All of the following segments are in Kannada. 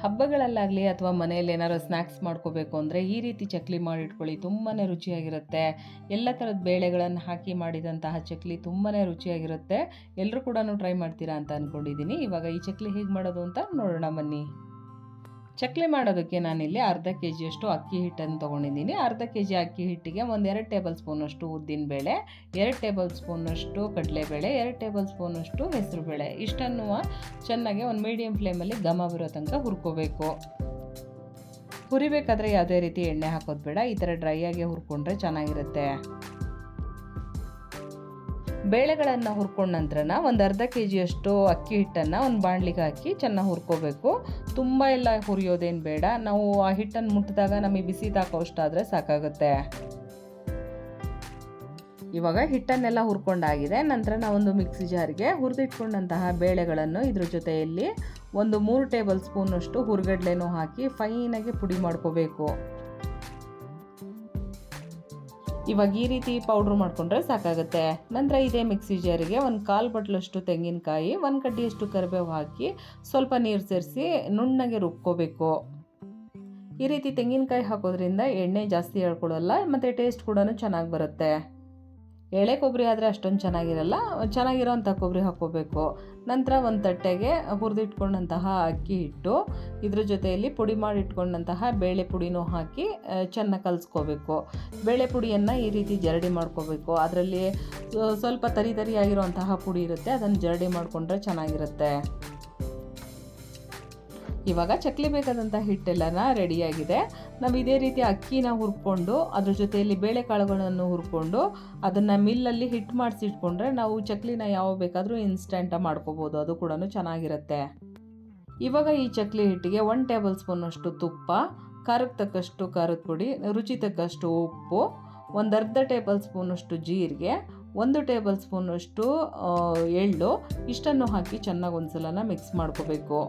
ಹಬ್ಬಗಳಲ್ಲಾಗಲಿ ಅಥವಾ ಮನೆಯಲ್ಲಿ ಏನಾದ್ರು ಸ್ನ್ಯಾಕ್ಸ್ ಮಾಡ್ಕೋಬೇಕು ಅಂದರೆ ಈ ರೀತಿ ಚಕ್ಲಿ ಮಾಡಿಟ್ಕೊಳ್ಳಿ, ತುಂಬಾ ರುಚಿಯಾಗಿರುತ್ತೆ. ಎಲ್ಲ ಥರದ ಬೇಳೆಗಳನ್ನು ಹಾಕಿ ಮಾಡಿದಂತಹ ಚಕ್ಲಿ ತುಂಬಾ ರುಚಿಯಾಗಿರುತ್ತೆ. ಎಲ್ಲರೂ ಕೂಡ ಟ್ರೈ ಮಾಡ್ತೀರಾ ಅಂತ ಅಂದ್ಕೊಂಡಿದ್ದೀನಿ. ಇವಾಗ ಈ ಚಕ್ಲಿ ಹೇಗೆ ಮಾಡೋದು ಅಂತ ನೋಡೋಣ ಬನ್ನಿ. ಚಕ್ಲಿ ಮಾಡೋದಕ್ಕೆ ನಾನಿಲ್ಲಿ ಅರ್ಧ ಕೆ ಜಿಯಷ್ಟು ಅಕ್ಕಿ ಹಿಟ್ಟನ್ನು ತೊಗೊಂಡಿದ್ದೀನಿ. ಅರ್ಧ ಕೆ ಜಿ ಅಕ್ಕಿ ಹಿಟ್ಟಿಗೆ 1-2 ಟೇಬಲ್ ಸ್ಪೂನಷ್ಟು ಉದ್ದಿನಬೇಳೆ, 2 ಟೇಬಲ್ ಸ್ಪೂನಷ್ಟು ಕಡಲೆಬೇಳೆ, 2 ಟೇಬಲ್ ಸ್ಪೂನಷ್ಟು ಹೆಸರುಬೇಳೆ ಇಷ್ಟನ್ನು ಚೆನ್ನಾಗಿ ಒಂದು ಮೀಡಿಯಮ್ ಫ್ಲೇಮಲ್ಲಿ ಘಮ ಬರೋ ತನಕ ಹುರ್ಕೋಬೇಕು. ಹುರಿಬೇಕಾದ್ರೆ ಯಾವುದೇ ರೀತಿ ಎಣ್ಣೆ ಹಾಕೋದು ಬೇಡ, ಈ ಥರ ಡ್ರೈ ಆಗಿ ಹುರ್ಕೊಂಡ್ರೆ ಚೆನ್ನಾಗಿರುತ್ತೆ. ಬೇಳೆಗಳನ್ನು ಹುರ್ಕೊಂಡ ನಂತರ ಒಂದು ಅರ್ಧ ಕೆ ಜಿಯಷ್ಟು ಅಕ್ಕಿ ಹಿಟ್ಟನ್ನು ಒಂದು ಬಾಣಲಿಗೆ ಹಾಕಿ ಚೆನ್ನಾಗಿ ಹುರ್ಕೋಬೇಕು. ತುಂಬ ಎಲ್ಲ ಹುರಿಯೋದೇನು ಬೇಡ, ನಾವು ಆ ಹಿಟ್ಟನ್ನು ಮುಟ್ಟಿದಾಗ ನಮಗೆ ಬಿಸಿ ತಾಕೋಷ್ಟಾದರೆ ಸಾಕಾಗುತ್ತೆ. ಇವಾಗ ಹಿಟ್ಟನ್ನೆಲ್ಲ ಹುರ್ಕೊಂಡಾಗಿದೆ. ನಂತರ ನಾವೊಂದು ಮಿಕ್ಸಿ ಜಾರಿಗೆ ಹುರಿದಿಟ್ಕೊಂಡಂತಹ ಬೇಳೆಗಳನ್ನು ಇದ್ರ ಜೊತೆಯಲ್ಲಿ 3 ಟೇಬಲ್ ಸ್ಪೂನಷ್ಟು ಹುರಿಗಡ್ಲೆನೂ ಹಾಕಿ ಫೈನಾಗಿ ಪುಡಿ ಮಾಡ್ಕೋಬೇಕು. ಇವಾಗ ಈ ರೀತಿ ಪೌಡ್ರ್ ಮಾಡಿಕೊಂಡ್ರೆ ಸಾಕಾಗುತ್ತೆ. ನಂತರ ಇದೇ ಮಿಕ್ಸಿ ಜಾರಿಗೆ 1/4 ಬಟ್ಲಷ್ಟು ತೆಂಗಿನಕಾಯಿ, 1 ಕಡ್ಡಿಯಷ್ಟು ಕರಿಬೇವು ಹಾಕಿ ಸ್ವಲ್ಪ ನೀರು ಸೇರಿಸಿ ನುಣ್ಣಗೆ ರುಬ್ಕೋಬೇಕು. ಈ ರೀತಿ ತೆಂಗಿನಕಾಯಿ ಹಾಕೋದ್ರಿಂದ ಎಣ್ಣೆ ಜಾಸ್ತಿ ಎಳ್ಕೊಳ್ಳಲ್ಲ ಮತ್ತು ಟೇಸ್ಟ್ ಕೂಡ ಚೆನ್ನಾಗಿ ಬರುತ್ತೆ. ಎಳೆ ಕೊಬ್ಬರಿ ಆದರೆ ಅಷ್ಟೊಂದು ಚೆನ್ನಾಗಿರೋಂಥ ಕೊಬ್ಬರಿ ಹಾಕ್ಕೋಬೇಕು. ನಂತರ ಒಂದು ತಟ್ಟೆಗೆ ಹುರಿದಿಟ್ಕೊಂಡಂತಹ ಅಕ್ಕಿ ಹಿಟ್ಟು, ಇದ್ರ ಜೊತೆಯಲ್ಲಿ ಪುಡಿ ಮಾಡಿಟ್ಕೊಂಡಂತಹ ಬೇಳೆ ಪುಡಿನೂ ಹಾಕಿ ಚೆನ್ನಾಗಿ ಕಲಿಸ್ಕೋಬೇಕು. ಬೇಳೆ ಪುಡಿಯನ್ನು ಈ ರೀತಿ ಜರಡಿ ಮಾಡ್ಕೋಬೇಕು. ಅದರಲ್ಲಿ ಸ್ವಲ್ಪ ತರಿಯಾಗಿರುವಂತಹ ಪುಡಿ ಇರುತ್ತೆ, ಅದನ್ನು ಜರಡಿ ಮಾಡಿಕೊಂಡ್ರೆ ಚೆನ್ನಾಗಿರುತ್ತೆ. ಇವಾಗ ಚಕ್ಲಿ ಬೇಕಾದಂಥ ಹಿಟ್ಟೆಲ್ಲನ ರೆಡಿಯಾಗಿದೆ. ನಾವು ಇದೇ ರೀತಿ ಅಕ್ಕಿನ ಹುರ್ಕೊಂಡು ಅದ್ರ ಜೊತೆಯಲ್ಲಿ ಬೇಳೆಕಾಳುಗಳನ್ನು ಹುರ್ಕೊಂಡು ಅದನ್ನು ಮಿಲ್ಲಲ್ಲಿ ಹಿಟ್ಟು ಮಾಡಿಸಿಟ್ಕೊಂಡ್ರೆ ನಾವು ಚಕ್ಲಿನ ಯಾವ ಬೇಕಾದರೂ ಇನ್ಸ್ಟೆಂಟಾಗಿ ಮಾಡ್ಕೋಬೋದು, ಅದು ಕೂಡ ಚೆನ್ನಾಗಿರುತ್ತೆ. ಇವಾಗ ಈ ಚಕ್ಲಿ ಹಿಟ್ಟಿಗೆ 1 ಟೇಬಲ್ ಸ್ಪೂನಷ್ಟು ತುಪ್ಪ, ಖಾರಕ್ಕೆ ತಕ್ಕಷ್ಟು ಖಾರದ ಪುಡಿ, ರುಚಿ ತಕ್ಕಷ್ಟು ಉಪ್ಪು, 1/2 ಟೇಬಲ್ ಸ್ಪೂನಷ್ಟು ಜೀರಿಗೆ, 1 ಟೇಬಲ್ ಸ್ಪೂನಷ್ಟು ಎಳ್ಳು ಇಷ್ಟನ್ನು ಹಾಕಿ ಚೆನ್ನಾಗಿ ಒಂದ್ಸಲ ಮಿಕ್ಸ್ ಮಾಡ್ಕೋಬೇಕು.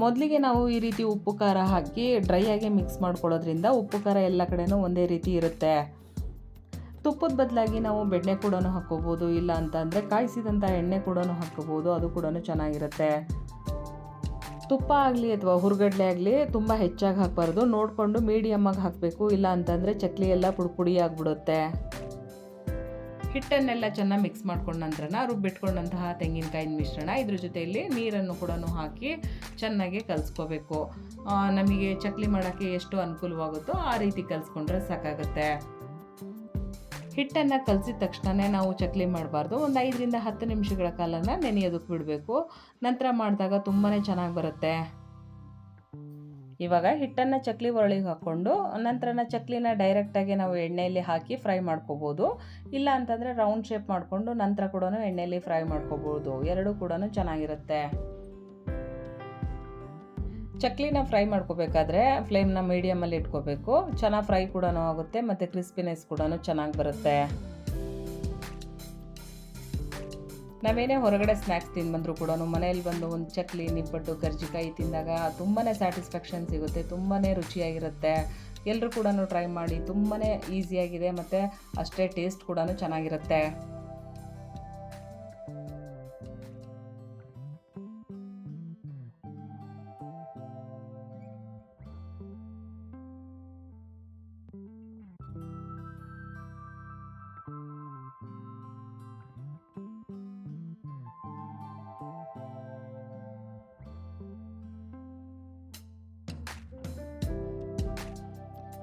ಮೊದಲಿಗೆ ನಾವು ಈ ರೀತಿ ಉಪ್ಪು ಖಾರ ಹಾಕಿ ಡ್ರೈ ಆಗಿ ಮಿಕ್ಸ್ ಮಾಡ್ಕೊಳ್ಳೋದ್ರಿಂದ ಉಪ್ಪು ಖಾರ ಎಲ್ಲ ಕಡೆನೂ ಒಂದೇ ರೀತಿ ಇರುತ್ತೆ. ತುಪ್ಪದ ಬದಲಾಗಿ ನಾವು ಬೆಣ್ಣೆ ಕೂಡ ಹಾಕ್ಕೋಬೋದು, ಇಲ್ಲ ಅಂತಂದರೆ ಕಾಯಿಸಿದಂಥ ಎಣ್ಣೆ ಕೂಡ ಹಾಕ್ಕೋಬೋದು, ಅದು ಕೂಡ ಚೆನ್ನಾಗಿರುತ್ತೆ. ತುಪ್ಪ ಆಗಲಿ ಅಥವಾ ಹುರ್ಗಡ್ಲೆ ಆಗಲಿ ತುಂಬ ಹೆಚ್ಚಾಗಿ ಹಾಕಬಾರ್ದು, ನೋಡಿಕೊಂಡು ಮೀಡಿಯಮ್ಮಾಗಿ ಹಾಕಬೇಕು, ಇಲ್ಲ ಅಂತಂದರೆ ಚಕ್ಲಿ ಎಲ್ಲ ಪುಡಿ ಆಗಿಬಿಡುತ್ತೆ. ಹಿಟ್ಟನ್ನೆಲ್ಲ ಚೆನ್ನಾಗಿ ಮಿಕ್ಸ್ ಮಾಡ್ಕೊಂಡ ನಂತರ ರುಬ್ಬಿಟ್ಕೊಂಡಂತಹ ತೆಂಗಿನಕಾಯಿನ ಮಿಶ್ರಣ ಇದ್ರ ಜೊತೆಯಲ್ಲಿ ನೀರನ್ನು ಕೂಡ ಹಾಕಿ ಚೆನ್ನಾಗಿ ಕಲಿಸ್ಕೋಬೇಕು. ನಮಗೆ ಚಕ್ಲಿ ಮಾಡೋಕ್ಕೆ ಎಷ್ಟು ಅನುಕೂಲವಾಗುತ್ತೋ ಆ ರೀತಿ ಕಲಿಸ್ಕೊಂಡ್ರೆ ಸಾಕಾಗುತ್ತೆ. ಹಿಟ್ಟನ್ನು ಕಲಸಿದ ತಕ್ಷಣ ನಾವು ಚಕ್ಲಿ ಮಾಡಬಾರ್ದು, ಒಂದು 5ರಿಂದ 10 ನಿಮಿಷಗಳ ಕಾಲನ ನೆನೆಯೋದಕ್ಕೆ ಬಿಡಬೇಕು. ನಂತರ ಮಾಡಿದಾಗ ತುಂಬಾ ಚೆನ್ನಾಗಿ ಬರುತ್ತೆ. ಇವಾಗ ಹಿಟ್ಟನ್ನು ಚಕ್ಲಿ ಒರಳಿಗೆ ಹಾಕ್ಕೊಂಡು ನಂತರ ಚಕ್ಲಿನ ಡೈರೆಕ್ಟಾಗಿ ನಾವು ಎಣ್ಣೆಯಲ್ಲಿ ಹಾಕಿ ಫ್ರೈ ಮಾಡ್ಕೋಬೋದು, ಇಲ್ಲ ಅಂತಂದರೆ ರೌಂಡ್ ಶೇಪ್ ಮಾಡಿಕೊಂಡು ನಂತರ ಕೂಡ ಎಣ್ಣೆಯಲ್ಲಿ ಫ್ರೈ ಮಾಡ್ಕೋಬೋದು, ಎರಡೂ ಕೂಡ ಚೆನ್ನಾಗಿರುತ್ತೆ. ಚಕ್ಲಿನ ಫ್ರೈ ಮಾಡ್ಕೋಬೇಕಾದ್ರೆ ಫ್ಲೇಮ್ನ ಮೀಡಿಯಮಲ್ಲಿ ಇಟ್ಕೋಬೇಕು. ಚೆನ್ನಾಗಿ ಫ್ರೈ ಕೂಡ ಆಗುತ್ತೆ ಮತ್ತು ಕ್ರಿಸ್ಪಿನೆಸ್ ಕೂಡ ಚೆನ್ನಾಗಿ ಬರುತ್ತೆ. ನಾವೇನೇ ಹೊರಗಡೆ ಸ್ನ್ಯಾಕ್ಸ್ ತಿಂದು ಬಂದರೂ ಕೂಡ ಮನೆಯಲ್ಲಿ ಬಂದು ಒಂದು ಚಕ್ಲಿ, ನಿಪ್ಪಟ್ಟು, ಕರ್ಜಿಕಾಯಿ ತಿಂದಾಗ ತುಂಬಾ ಸ್ಯಾಟಿಸ್ಫ್ಯಾಕ್ಷನ್ ಸಿಗುತ್ತೆ, ತುಂಬಾ ರುಚಿಯಾಗಿರುತ್ತೆ. ಎಲ್ಲರೂ ಕೂಡ ಟ್ರೈ ಮಾಡಿ, ತುಂಬಾ ಈಸಿಯಾಗಿದೆ ಮತ್ತು ಅಷ್ಟೇ ಟೇಸ್ಟ್ ಕೂಡ ಚೆನ್ನಾಗಿರುತ್ತೆ.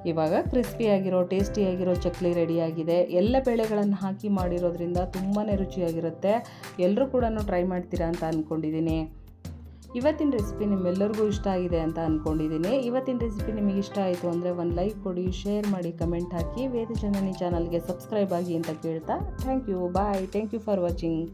ಇವಾಗ ಕ್ರಿಸ್ಪಿಯಾಗಿರೋ ಟೇಸ್ಟಿಯಾಗಿರೋ ಚಕ್ಲಿ ರೆಡಿಯಾಗಿದೆ. ಎಲ್ಲ ಬೇಳೆಗಳನ್ನು ಹಾಕಿ ಮಾಡಿರೋದ್ರಿಂದ ತುಂಬಾ ರುಚಿಯಾಗಿರುತ್ತೆ. ಎಲ್ಲರೂ ಕೂಡ ಟ್ರೈ ಮಾಡ್ತೀರಾ ಅಂತ ಅಂದ್ಕೊಂಡಿದ್ದೀನಿ. ಇವತ್ತಿನ ರೆಸಿಪಿ ನಿಮ್ಮೆಲ್ಲರಿಗೂ ಇಷ್ಟ ಆಗಿದೆ ಅಂತ ಅಂದ್ಕೊಂಡಿದ್ದೀನಿ. ಇವತ್ತಿನ ರೆಸಿಪಿ ನಿಮಗೆ ಇಷ್ಟ ಆಯಿತು ಅಂದರೆ ಒಂದು ಲೈಕ್ ಕೊಡಿ, ಶೇರ್ ಮಾಡಿ, ಕಮೆಂಟ್ ಹಾಕಿ, ವೇದ ಜನನಿ ಚಾನಲ್ಗೆ ಸಬ್ಸ್ಕ್ರೈಬ್ ಆಗಿ ಅಂತ ಕೇಳ್ತಾ thank you, bye, thank you for watching.